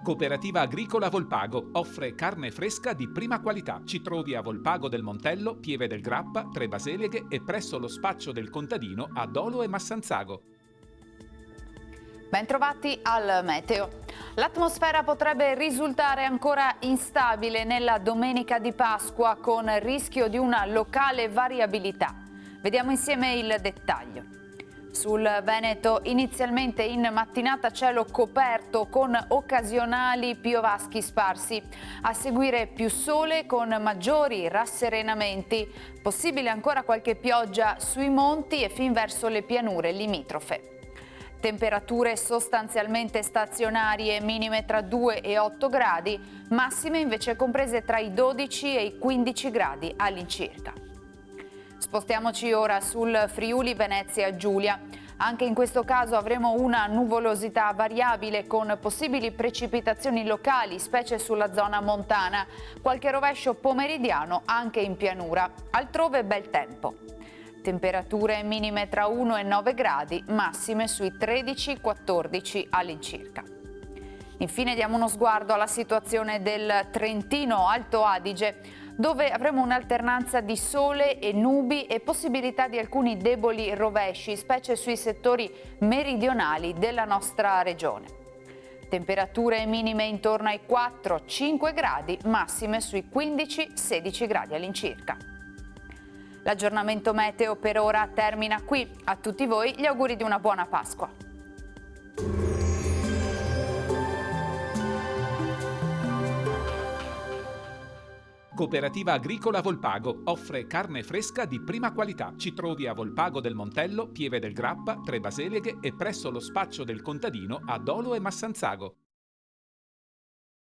Cooperativa Agricola Volpago offre carne fresca di prima qualità. Ci trovi a Volpago del Montello, Pieve del Grappa, Tre Baseleghe e presso lo spaccio del contadino a Dolo e Massanzago. Bentrovati al meteo. L'atmosfera potrebbe risultare ancora instabile nella domenica di Pasqua con rischio di una locale variabilità. Vediamo insieme il dettaglio. Sul Veneto inizialmente in mattinata cielo coperto con occasionali piovaschi sparsi. A seguire più sole con maggiori rasserenamenti. Possibile ancora qualche pioggia sui monti e fin verso le pianure limitrofe. Temperature sostanzialmente stazionarie, minime tra 2 e 8 gradi, massime invece comprese tra i 12 e i 15 gradi all'incirca. Spostiamoci ora sul Friuli Venezia Giulia. Anche in questo caso avremo una nuvolosità variabile con possibili precipitazioni locali, specie sulla zona montana. Qualche rovescio pomeridiano anche in pianura. Altrove bel tempo. Temperature minime tra 1 e 9 gradi, massime sui 13-14 all'incirca. Infine diamo uno sguardo alla situazione del Trentino Alto Adige, dove avremo un'alternanza di sole e nubi e possibilità di alcuni deboli rovesci, specie sui settori meridionali della nostra regione. Temperature minime intorno ai 4-5 gradi, massime sui 15-16 gradi all'incirca. L'aggiornamento meteo per ora termina qui. A tutti voi gli auguri di una buona Pasqua. Cooperativa Agricola Volpago offre carne fresca di prima qualità. Ci trovi a Volpago del Montello, Pieve del Grappa, Tre Baseleghe e presso lo spaccio del contadino a Dolo e Massanzago.